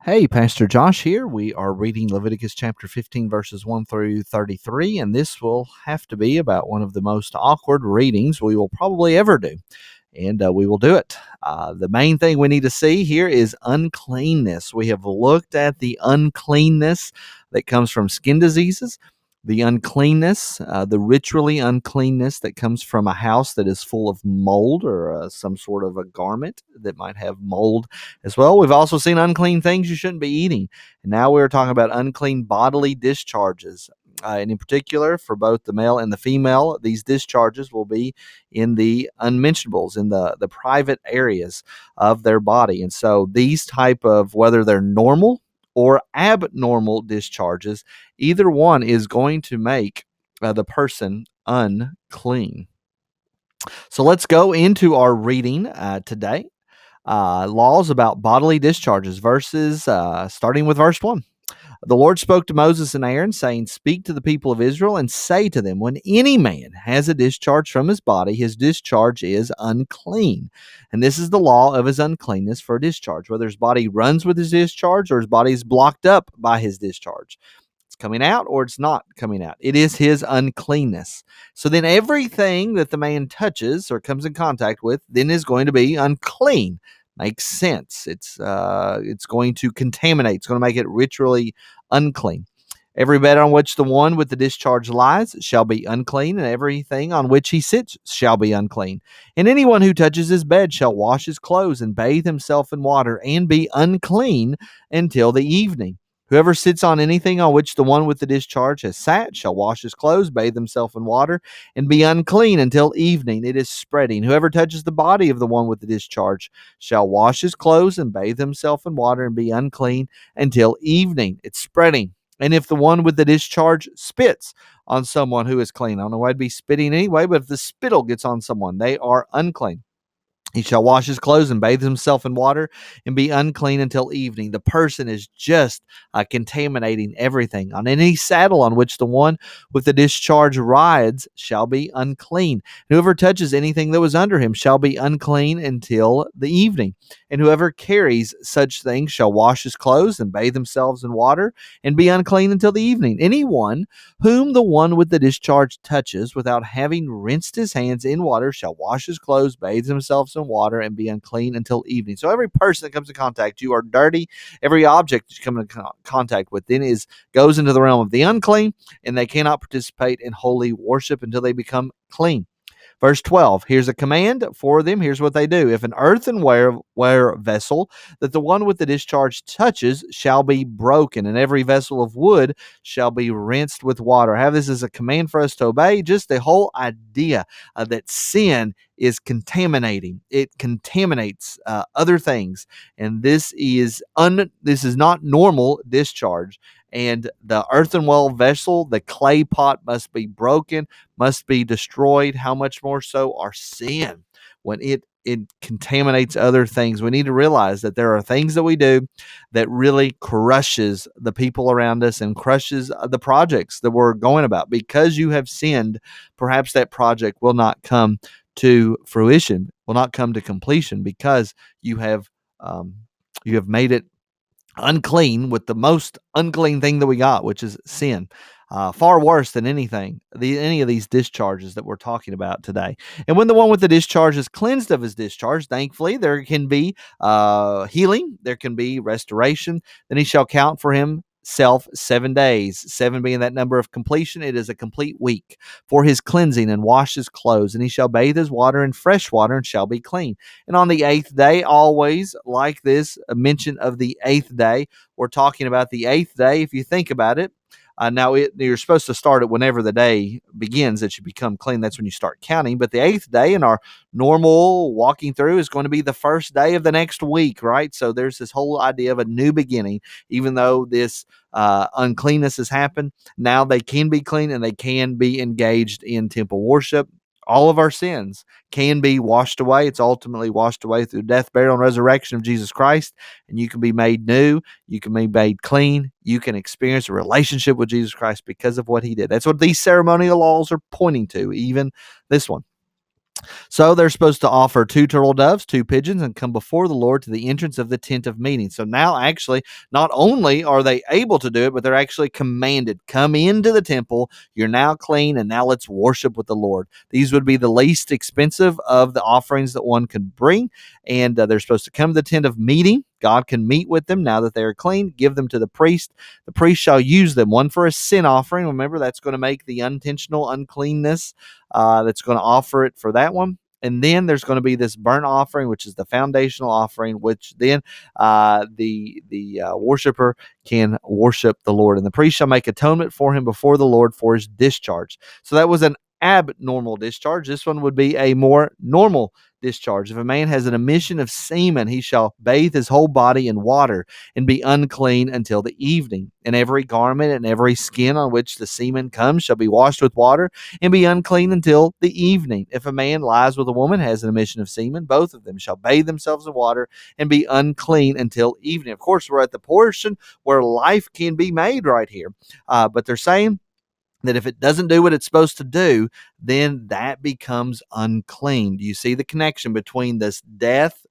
Hey, Pastor Josh here. We are reading Leviticus chapter 15, verses 1 through 33, and this will have to be about one of the most awkward readings we will probably ever do, and we will do it. The main thing we need to see here is uncleanness. We have looked at the uncleanness that comes from skin diseases, the uncleanness, the ritually uncleanness that comes from a house that is full of mold or some sort of a garment that might have mold as well. We've also seen unclean things you shouldn't be eating. And now we're talking about unclean bodily discharges. And in particular, for both the male and the female, these discharges will be in the unmentionables, in the private areas of their body. And so these type of, whether they're normal or abnormal discharges, either one is going to make the person unclean. So let's go into our reading today. Laws about bodily discharges, starting with verse 1. The Lord spoke to Moses and Aaron, saying, "Speak to the people of Israel and say to them, when any man has a discharge from his body, his discharge is unclean. And this is the law of his uncleanness for a discharge, whether his body runs with his discharge or his body is blocked up by his discharge. It's coming out or it's not coming out. It is his uncleanness. So then everything that the man touches or comes in contact with then is going to be unclean." Makes sense. It's going to contaminate. It's going to make it ritually unclean. Every bed on which the one with the discharge lies shall be unclean, and everything on which he sits shall be unclean. And anyone who touches his bed shall wash his clothes and bathe himself in water and be unclean until the evening. Whoever sits on anything on which the one with the discharge has sat shall wash his clothes, bathe himself in water, and be unclean until evening. It is spreading. Whoever touches the body of the one with the discharge shall wash his clothes and bathe himself in water and be unclean until evening. It's spreading. And if the one with the discharge spits on someone who is clean, I don't know why I'd be spitting anyway, but if the spittle gets on someone, they are unclean. He shall wash his clothes and bathe himself in water and be unclean until evening. The person is just contaminating everything. On any saddle on which the one with the discharge rides shall be unclean. And whoever touches anything that was under him shall be unclean until the evening. And whoever carries such things shall wash his clothes and bathe themselves in water and be unclean until the evening. Anyone whom the one with the discharge touches without having rinsed his hands in water shall wash his clothes, bathe himself in water, and be unclean until evening. So every person that comes in contact, you are dirty. Every object that you come in contact with then goes into the realm of the unclean, and they cannot participate in holy worship until they become clean. Verse 12, here's a command for them. Here's what they do. If an earthenware vessel that the one with the discharge touches shall be broken, and every vessel of wood shall be rinsed with water. Have this as a command for us to obey. Just the whole idea that sin is contaminating. It contaminates other things, and this is not normal discharge. And the earthenware vessel, the clay pot, must be broken, must be destroyed. How much more so our sin when it contaminates other things? We need to realize that there are things that we do that really crushes the people around us and crushes the projects that we're going about. Because you have sinned, perhaps that project will not come to fruition, will not come to completion, because you have made it unclean with the most unclean thing that we got, which is sin. Far worse than any of these discharges that we're talking about today. And when the one with the discharge is cleansed of his discharge, thankfully, there can be healing, there can be restoration. Then he shall count for himself 7 days, 7 being that number of completion. It is a complete week for his cleansing, and wash his clothes, and he shall bathe his water in fresh water and shall be clean. And on the 8th day, always like this, a mention of the 8th day. We're talking about the 8th day. If you think about it, you're supposed to start it whenever the day begins that you become clean. That's when you start counting. But the 8th day in our normal walking through is going to be the first day of the next week, right? So there's this whole idea of a new beginning. Even though this uncleanness has happened, now they can be clean and they can be engaged in temple worship. All of our sins can be washed away. It's ultimately washed away through death, burial, and resurrection of Jesus Christ. And you can be made new. You can be made clean. You can experience a relationship with Jesus Christ because of what he did. That's what these ceremonial laws are pointing to, even this one. So they're supposed to offer 2 turtle doves, 2 pigeons, and come before the Lord to the entrance of the tent of meeting. So now, actually, not only are they able to do it, but they're actually commanded, come into the temple. You're now clean, and now let's worship with the Lord. These would be the least expensive of the offerings that one could bring, and they're supposed to come to the tent of meeting. God can meet with them now that they are clean, give them to the priest. The priest shall use them, one for a sin offering. Remember, that's going to make the intentional uncleanness, that's going to offer it for that one. And then there's going to be this burnt offering, which is the foundational offering, which then the worshiper can worship the Lord. And the priest shall make atonement for him before the Lord for his discharge. So that was an abnormal discharge. This one would be a more normal discharge. If a man has an emission of semen, he shall bathe his whole body in water and be unclean until the evening. And every garment and every skin on which the semen comes shall be washed with water and be unclean until the evening. If a man lies with a woman, has an emission of semen, both of them shall bathe themselves in water and be unclean until evening. Of course, we're at the portion where life can be made right here. But they're saying that if it doesn't do what it's supposed to do, then that becomes unclean. Do you see the connection between this death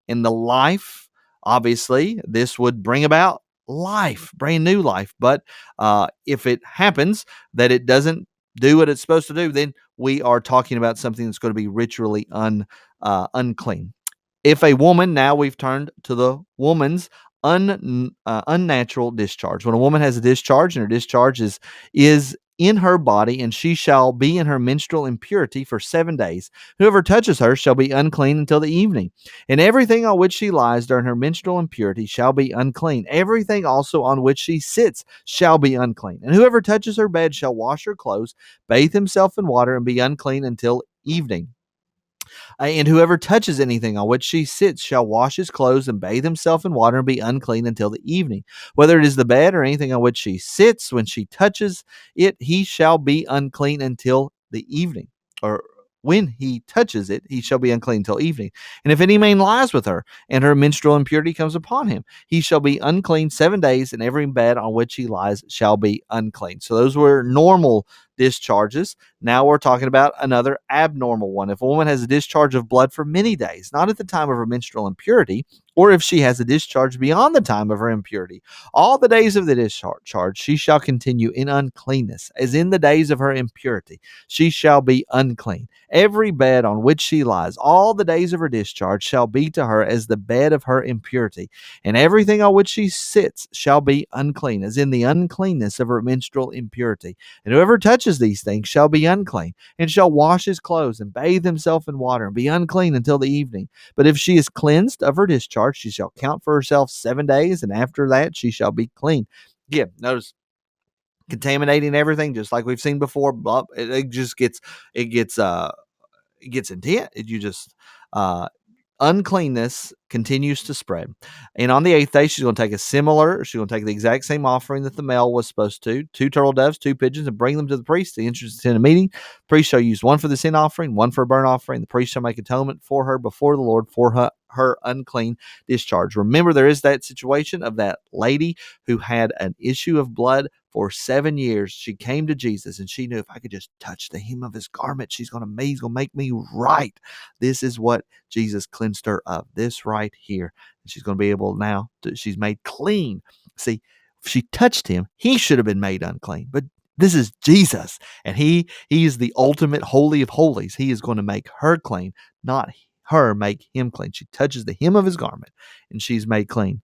and the life? Obviously, this would bring about life, brand new life. But if it happens that it doesn't do what it's supposed to do, then we are talking about something that's going to be ritually unclean. If a woman, now we've turned to the woman's unnatural discharge. When a woman has a discharge and her discharge is in her body, and she shall be in her menstrual impurity for 7 days. Whoever touches her shall be unclean until the evening. And everything on which she lies during her menstrual impurity shall be unclean. Everything also on which she sits shall be unclean. And whoever touches her bed shall wash her clothes, bathe himself in water, and be unclean until evening. And whoever touches anything on which she sits shall wash his clothes and bathe himself in water and be unclean until the evening. Whether it is the bed or anything on which she sits, when she touches it, he shall be unclean until the evening. Or when he touches it, he shall be unclean until evening. And if any man lies with her, and her menstrual impurity comes upon him, he shall be unclean 7 days, and every bed on which he lies shall be unclean. So those were normal discharges. Now we're talking about another abnormal one. If a woman has a discharge of blood for many days, not at the time of her menstrual impurity, or if she has a discharge beyond the time of her impurity, all the days of the discharge she shall continue in uncleanness, as in the days of her impurity. She shall be unclean. Every bed on which she lies, all the days of her discharge, shall be to her as the bed of her impurity. And everything on which she sits shall be unclean, as in the uncleanness of her menstrual impurity. And whoever touches these things shall be unclean, and shall wash his clothes and bathe himself in water, and be unclean until the evening. But if she is cleansed of her discharge, she shall count for herself 7 days, and after that she shall be clean. Again, notice contaminating everything, just like we've seen before. It just gets it gets it gets intense. You just uncleanness continues to spread. And on the 8th day, she's going to take the exact same offering that the male was supposed to, 2 turtle doves, 2 pigeons, and bring them to the priest, the entrance of the tent of meeting. The priest shall use one for the sin offering, one for a burnt offering. The priest shall make atonement for her before the Lord for her unclean discharge. Remember, there is that situation of that lady who had an issue of blood for 7 years. She came to Jesus, and she knew, if I could just touch the hem of his garment, he's going to make me right. This is what Jesus cleansed her of. This right here. And she's going to be able now she's made clean. See, if she touched him, he should have been made unclean. But this is Jesus, and he is the ultimate holy of holies. He is going to make her clean, not her make him clean. She touches the hem of his garment, and she's made clean,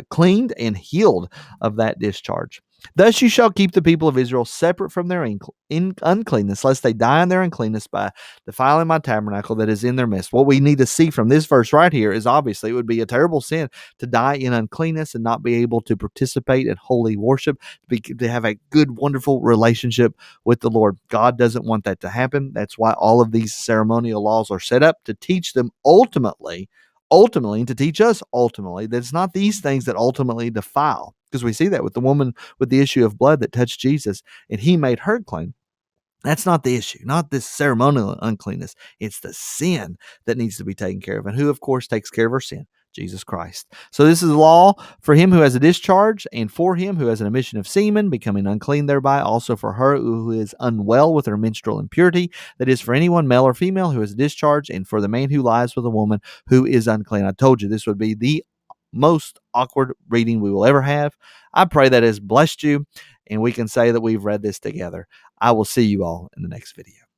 cleaned and healed of that discharge. Thus you shall keep the people of Israel separate from their uncleanness, lest they die in their uncleanness by defiling my tabernacle that is in their midst. What we need to see from this verse right here is, obviously, it would be a terrible sin to die in uncleanness and not be able to participate in holy worship, to have a good, wonderful relationship with the Lord. God doesn't want that to happen. That's why all of these ceremonial laws are set up, to teach them ultimately, to teach us ultimately, that it's not these things that ultimately defile. Because we see that with the woman with the issue of blood that touched Jesus, and he made her clean. That's not the issue, not this ceremonial uncleanness. It's the sin that needs to be taken care of. And who, of course, takes care of our sin? Jesus Christ. So this is the law for him who has a discharge, and for him who has an emission of semen, becoming unclean thereby, also for her who is unwell with her menstrual impurity, that is, for anyone, male or female, who has a discharge, and for the man who lies with a woman who is unclean. I told you this would be the most awkward reading we will ever have. I pray that has blessed you, and we can say that we've read this together. I will see you all in the next video.